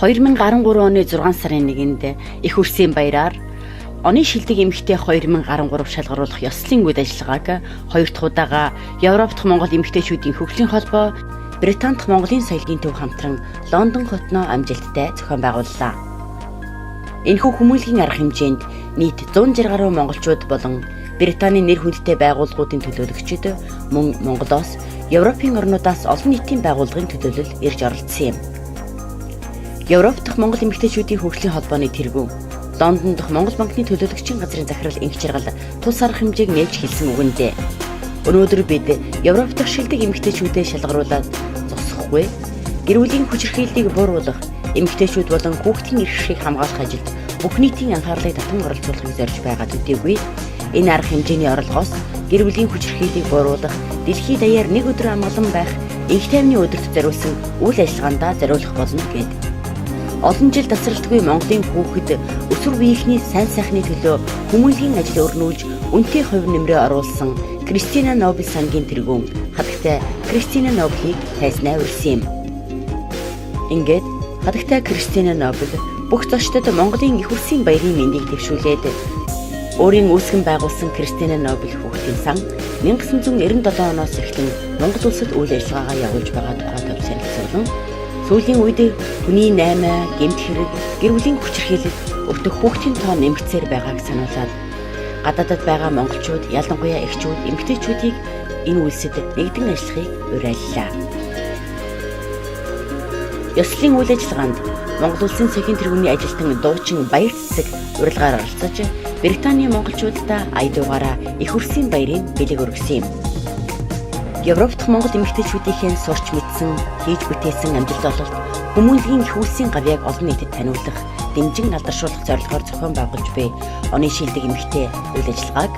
2013 оны 6 сарын 1-нд их үрсийн баяраар оны шилдэг эмэгтэй 2013 шалгаруулах ёслолын үйл ажиллагааг 2 дахь удаага Европ дахь Монгол эмэгтэйчүүдийн хөгжлийн холбоо, Британи дахь Монголын соёлын төв хамтран Лондон хотноо амжилттай зохион байгууллаа. Энэхүү хүмүүнлэгийн арга хэмжээнд нийт 160 гаруй монголчууд болон Британий нэр хүндтэй байгууллагуудын төлөөлөгчид мөн Монголоос, Европын орнуудаас олон нийтийн байгууллагын төлөөлөл ирж оролцсон юм. Европ дахь Монгол эмэгтэйчүүдийн хөгжлийн холбооны тэргүүн, Лондон дахь Монгол банкны төлөөлөгчийн газрын захирал энх жаргал тус арга хэмжээг нээж хэлсэн үгэндээ өнөөдөр бид Европ дахь шилдэг эмэгтэйчүүдэд шалгаруулаад зогсохгүй, гэр бүлийн хүчирхийллийг бууруулах, эмэгтэйчүүд болон хүүхдийн эрх шийг хамгаалах ажилд бүх нийтийн анхаарлыг татан оролцуулахыг зорж байгаа төдийгүй энэ арга хэмжээний орлогоос гэр бүлийн хүчирхийллийг бууруулах, дэлхийд даяар нэг өдөр амгалан байх энх тайвны өдөрт зориулсан үйл ажиллагаанд зориулах болно гэд. Олон жил тасралтгүй Монголын хүүхэд өсвөр биеийнхний сайн сайхны төлөө хүмүүнлэгийн ажил өрнүүлж үнэтэй хувь нэмрээ оруулсан Кристина Нобель сангийн тэргүүн хатагтай Кристина Нобелийг тайзнаа урьсан юм. Ингээд хатагтай Кристина Нобель бүх зочдод Монголын их үрсийн баярын мэндийг дэвшүүлээд өөрийн үүсгэн байгуулсан Кристина Нобель хүүхдийн сан 1997 оноос эхлэн Монгол улсад үйл ажиллагаагаа явуулж байгаа тухай төвшөлтсөн. Сүүлийн үед хүний 8 гэмт хэрэг, гэр бүлийн хүчирхийлэл, өвдөх хүүхдийн тоо нэмэгцээр байгааг сануулад гадаадд байгаа монголчууд, ялангуяа эхчүүд, эмэгтэйчүүдийг энэ үйлсэд нэгдэн ажиллахыг уриаллаа. Ёслолын үйл ажиллагаанд Монгол улсын соёлын тэргүүний ажилтан дуучин Баяр Цэцэг урилгаар оролцож, Британий монголчуудаа аядуугаараа их үрсийн баярын бэлэг өргөсөн юм. Европ дахь Монгол эмэгтэйчүүдийн сурч мэдсэн, хийж бүтээсэн амжилт ололт хүмүүнлэгийн их үрсийн гавьяаг олон нийтэд таниулах, дэмжин алдаршуулах зорилгоор зохион байгуулж буй оны шилдэг эмэгтэй үйл ажиллагааг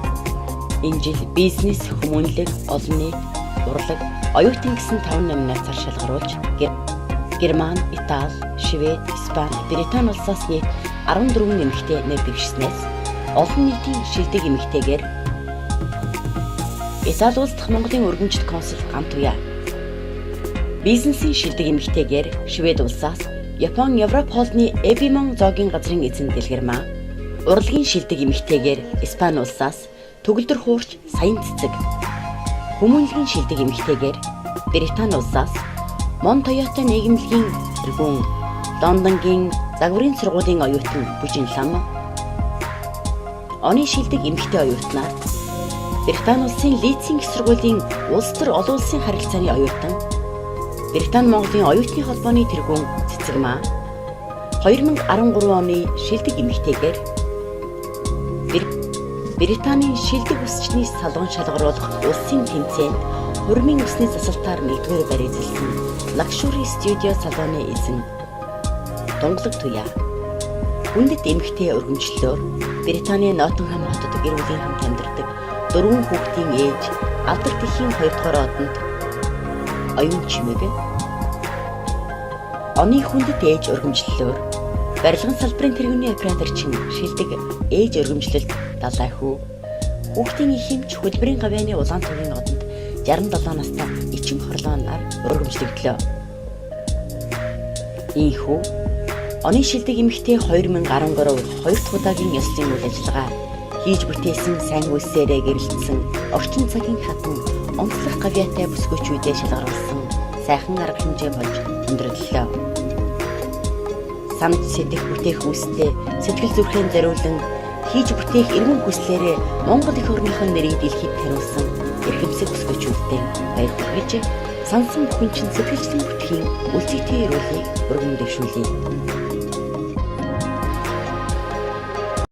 энэ жил бизнес, хүмүүнлэг, олон нийт, урлаг, оюутан гэсэн 5 номинацаар шалгаруулж Герман, Итали, Швед, Испани, Британи улсаас нийт 14 эмэгтэй нэр дэвшснээс олон нийтийн шилдэг эмэгтэйгээр Итали улс дахь Монголын өргөмжлөлт консул Гант Туяа, бизнесийн шилдэг эмэгтэйгээр Швед улсаас Япон Европ хоолны Эбимон зоогийн газрын эзэн Дэлгэрмаа, урлагийн шилдэг эмэгтэйгээр Испани улсаас төгөлдөр хуурч Саян Цэцэг, хүмүүнлэгийн шилдэг эмэгтэйгээр Британи улсаас Мон Тойота нийгэмлэгийн тэргүүн, Лондонгийн загварын сургуулийн оюутан Бүжин Лам, оны шилдэг эмэгтэй оюутнаар Британи улсын Лидсийн их сургуулийн улс төр олон улсын харилцааны оюутан, Британи Монголын оюутны холбооны тэргүүн Цэцэгмаа, 2013 оны шилдэг эмэгтэйгээр Британийн шилдэг үсчний салган шалгаруулах улсын тэмцээнд хурмын үсний засалтаар 1-р байр эзэлсэн Luxury Studio салганы эзэн Дунгалаг Туяа, хүндэт эмэгтэй өргөмжлөлөөр Британий Ноттингхэм хотод гэр бүлийн хамт амьдардаг 4 хүүхдийн ээж, алдарт эхийн 2-р одонд оюун чимэг, оны хүндэт ээж өргөмжлөлөөр барилгын салбарын тэргүүний операторчин шилдэг ээж өргөмжлөлт далай хүү, хүүхдийн эхэмч хөдөлмөрийн гавьяаны Улаантүрийн одонд 67 настай Ичин Хорлооноор өргөмжлөгдлөө. Ийхүү оны шилдэг эмэгтэй 2013 2 дахь удаагийн ёслолын үйл ажиллагаа хийж бүтээсэн сайн үйлсээрээ гэрэлтсэн орчин цагийн хатан онцлог гавьяатай бүсгүйчүүдээ шалгаруулсан сайхан арга хэмжээ болж өндөрлөлөө. Самд сэдэх бүтээх үүстэй сэтгэл зүрхэн зориулан хийж бүтээх эргэн хүслээрээ Монгол эх орныхон нэрийг дэлхийд таниулсан эрхэмсэг бүсгүйчүүдтэй баяр хүргэж сансан бүхэн чин сэтгэлжлэн бүтгэхийн үлцэгтэй ирүүлгийг өргөн дэвшүүлье.